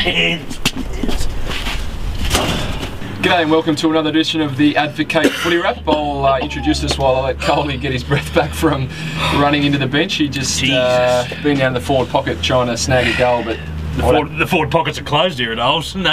G'day and welcome to another edition of the Advocate Footy Wrap. I'll introduce us while I let Coley get his breath back from running into the bench. He just been down in the forward pocket trying to snag a goal, but the forward pockets are closed here at Olsen.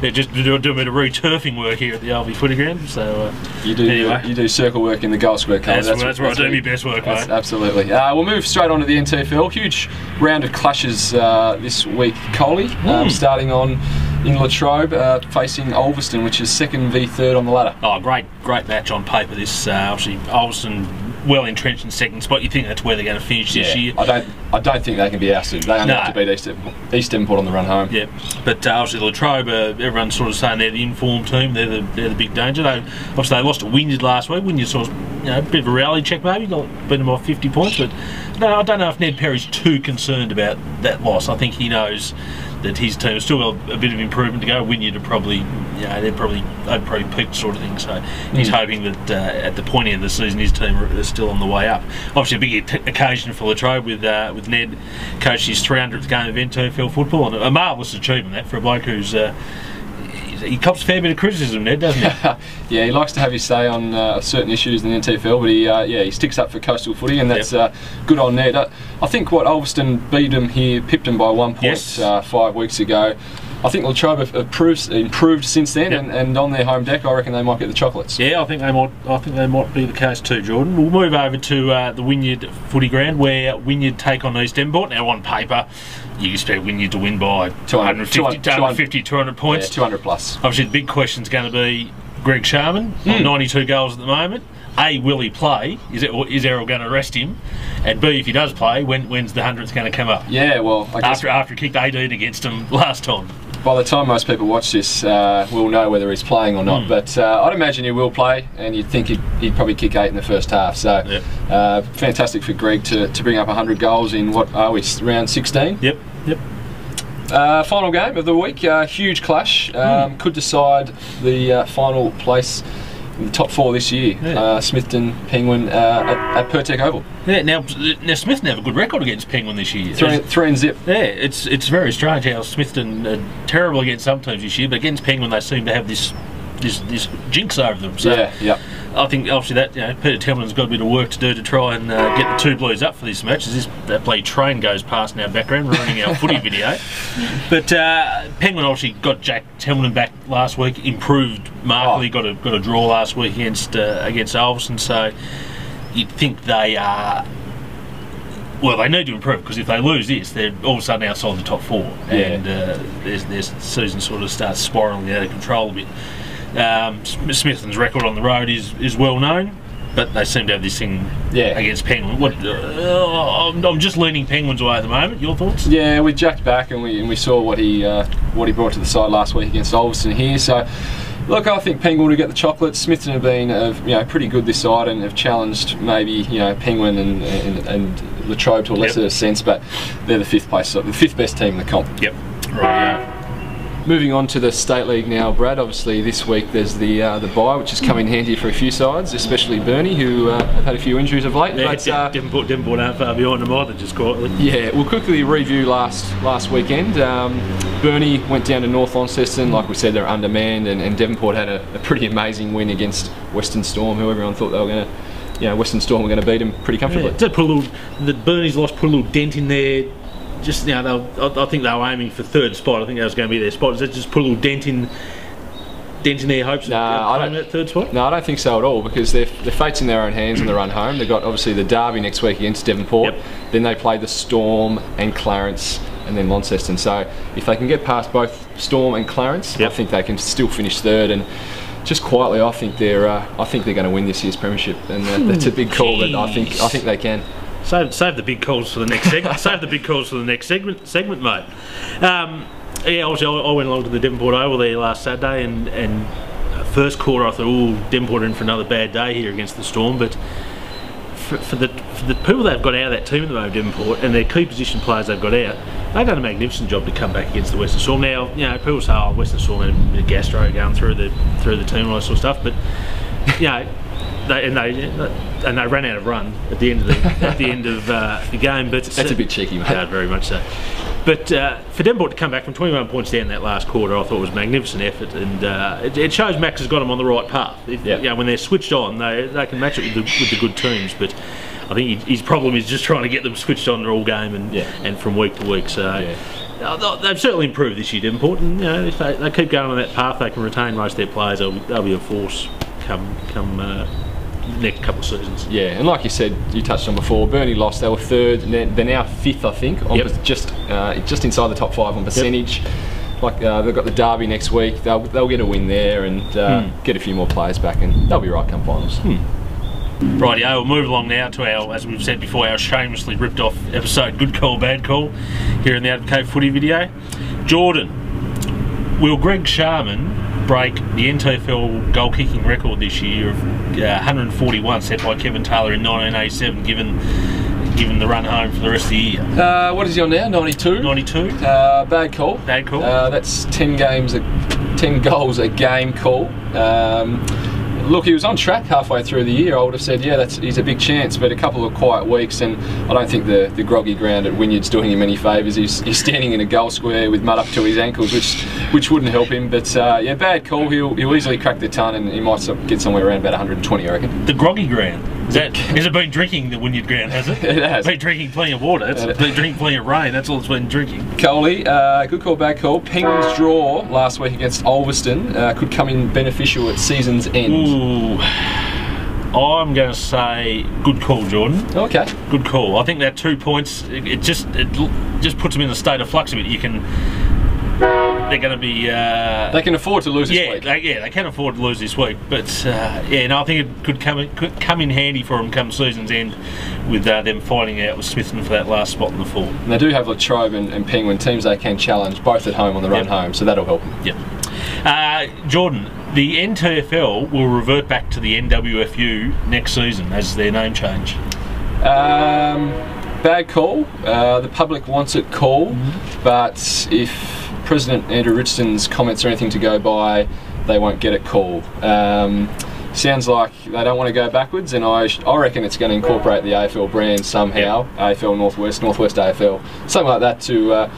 They're just doing a bit of re-turfing work here at the Alvey Footy Ground. So you do circle work in the goal square, Coley. That's where I do my best work, mate. Absolutely. We'll move straight on to the NTFL. Huge round of clashes this week, Coley. Starting on in Latrobe, facing Ulverston, which is 2nd v 3rd on the ladder. Oh, great match on paper. This obviously Ulverston well entrenched in 2nd spot. You think that's where they're going to finish this year? I don't think they can be ousted. They only have to beat East Devonport on the run home. Yeah, but obviously Latrobe, everyone's sort of saying they're the informed team. They're the big danger. Obviously they lost to Wynyard last week. Wynyard sort of, a bit of a reality check maybe, beat them by 50 points. But no, I don't know if Ned Perry's too concerned about that loss. I think he knows that his team has still got a bit of improvement to go. Wynyard are probably, they've probably peaked sort of thing. So he's hoping that at the point end of the season, his team are still on the way up. Obviously, a big occasion for Latrobe with Ned coached his 300th game of NTFL football, and a marvellous achievement that for a bloke who's. He cops a fair bit of criticism, Ned, doesn't he? Yeah, he likes to have his say on certain issues in the NTFL, but he sticks up for coastal footy, and that's good on Ned. I think what Ulverston beat him here, pipped him by 1 point 5 weeks ago. I think Latrobe have improved since then, and on their home deck, I reckon they might get the chocolates. Yeah, I think they might be the case too, Jordan. We'll move over to the Wynyard Footy Ground, where Wynyard take on East Devonport. Now, on paper, you expect Wynyard to win by 200 points. Yeah, 200 plus. Obviously, the big question's going to be Greg Sharman on 92 goals at the moment. A, will he play? Is Errol going to rest him? And B, if he does play, when's the 100th going to come up? Yeah, well, I guess after he kicked 18 against him last time. By the time most people watch this, we'll know whether he's playing or not. But I'd imagine he will play, and you'd think he'd probably kick 8 in the first half. So fantastic for Greg to bring up 100 goals in, what are we, round 16? Yep. Final game of the week, huge clash. Could decide the final place in the top 4 this year. Smithton, Penguin at Pertec Oval. Yeah, now Smithton have a good record against Penguin this year. 3 and zip. Yeah, it's very strange how Smithton are terrible against some teams this year, but against Penguin they seem to have this jinx over them. So I think obviously that Peter Tillman's got a bit of work to do to try and get the two Blues up for this match. As that bloody train goes past in our background, running our footy video. But Penguin obviously got Jack Tillman back last week, improved markedly. Got a draw last week against Ulverston. So you'd think they are. Well, they need to improve, because if they lose this, they're all of a sudden outside the top 4, and their season sort of starts spiralling out of control a bit. Smithton's record on the road is well known, but they seem to have this thing against Penguin. I'm just leaning Penguins away at the moment. Your thoughts? Yeah, we jacked back and we saw what he brought to the side last week against Ulverston here. So, look, I think Penguin will get the chocolates. Smithton have been pretty good this side and have challenged maybe Penguin and Latrobe to a lesser sense, but they're the 5th best team in the comp. Yep. Right. Moving on to the State League now, Brad. Obviously this week there's the bye, which has come in handy for a few sides, especially Burnie, who have had a few injuries of late. Yeah, Devonport aren't far behind them either, just quietly. Yeah, we'll quickly review last weekend. Burnie went down to North Launceston. Like we said, they're undermanned, and Devonport had a pretty amazing win against Western Storm, who everyone thought they were going to, Western Storm were going to beat them pretty comfortably. The Burnie's loss put a little dent in there. Just I think they were aiming for 3rd spot. I think that was going to be their spot. Does that just put a little dent in their hopes of claiming that 3rd spot? No, I don't think so at all, because their fate's in their own hands on the run home. They've got obviously the derby next week against Devonport. Then they play the Storm and Clarence, and then Launceston. So if they can get past both Storm and Clarence, I think they can still finish 3rd. And just quietly, I think they're going to win this year's premiership, and that's a big call. But I think they can. Save the big calls for the next segment. Save the big calls for the next segment, mate. Obviously I went along to the Devonport Oval there last Saturday, and first quarter I thought, oh, Devonport are in for another bad day here against the Storm. But for the people they've got out of that team at the moment, Devonport, and their key position players they've got out, they've done a magnificent job to come back against the Western Storm. Now, people say, oh, Western Storm had a bit of gastro going through the team and all that sort of stuff, but they ran out of run at the end of the game. But that's a bit cheeky, mate. Yeah, very much so. But for Devonport to come back from 21 points down that last quarter, I thought was a magnificent effort, and it shows Max has got them on the right path. When they're switched on, they can match it with the good teams. But I think his problem is just trying to get them switched on all game and from week to week. So they've certainly improved this year, Devonport, and if they keep going on that path, they can retain most of their players. They'll be a force come next couple of seasons. Yeah, and like you said, you touched on before, Burnie lost. They were third, and they're now fifth, I think, on just inside the top 5 on percentage. Like they've got the derby next week. They'll get a win there and get a few more players back, and they'll be right come finals. Rightio, we'll move along now to our, as we've said before, our shamelessly ripped off episode, Good Call, Bad Call, here in the Advocate Footy video. Jordan, will Greg Sharman break the NTFL goal kicking record this year of 141 set by Kevin Taylor in 1987, given the run home for the rest of the year? What is he on now? 92? 92. Bad call. Bad call. That's 10 goals a game call. Look, he was on track halfway through the year. I would have said, yeah, he's a big chance, but a couple of quiet weeks, and I don't think the groggy ground at Wynyard's doing him any favours. He's standing in a goal square with mud up to his ankles, which wouldn't help him. But yeah, bad call. He'll easily crack the ton, and he might get somewhere around about 120, I reckon. The groggy ground. Has it been drinking the Wynyard ground, has it? It has. It's been drinking plenty of water. It's been drinking plenty of rain. That's all it's been drinking. Coley, good call, bad call. Penguins draw last week against Ulverston could come in beneficial at season's end. Ooh. I'm going to say good call, Jordan. Okay. Good call. I think that 2 points, it just puts them in a state of flux a bit. They're going to be... they can afford to lose this week. They can afford to lose this week. But I think it could come in handy for them come season's end with them fighting out with Smithton for that last spot in the fall. And they do have Latrobe and Penguin, teams they can challenge, both at home on the run home, so that'll help them. Yep. Jordan, the NTFL will revert back to the NWFU next season as their name change. Bad call. The public wants it called, but if President Andrew Richardson's comments are anything to go by, they won't get it called. Sounds like they don't want to go backwards, and I reckon it's going to incorporate the AFL brand somehow. AFL Northwest AFL, something like that to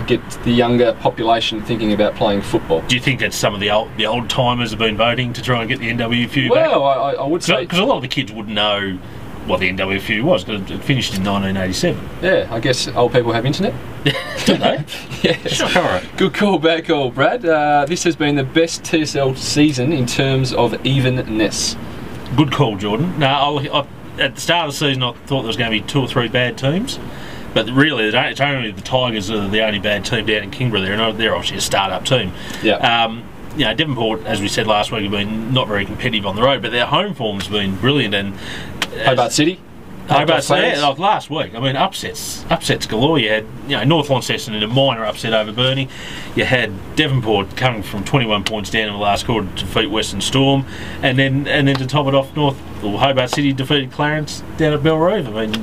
get the younger population thinking about playing football. Do you think that some of the old timers have been voting to try and get the NWFU back? Well, I would say, because a lot of the kids wouldn't know what the NWFU was, because it finished in 1987. Yeah, I guess old people have internet. Do they? Yes. Sure, all right. Good call, bad call, Brad. This has been the best TSL season in terms of evenness. Good call, Jordan. Now, at the start of the season, I thought there was going to be 2 or 3 bad teams, but really, it's only the Tigers that are the only bad team down in Kingborough there, and they're obviously a start-up team. Yeah. Devonport, as we said last week, have been not very competitive on the road, but their home form's been brilliant. And Hobart City. Like last week, I mean, upsets galore. You had North Launceston in a minor upset over Burnie. You had Devonport coming from 21 points down in the last quarter to defeat Western Storm, and then to top it off, Hobart City defeated Clarence down at Belrive. I mean,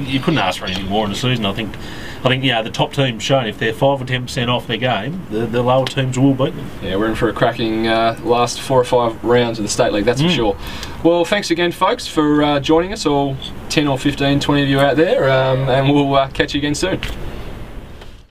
you couldn't ask for anything more in the season. I think the top team's shown if they're 5 or 10% off their game, the lower teams will beat them. Yeah, we're in for a cracking last 4 or 5 rounds of the State League, that's for sure. Well, thanks again, folks, for joining us, all 10 or 15, 20 of you out there, and we'll catch you again soon.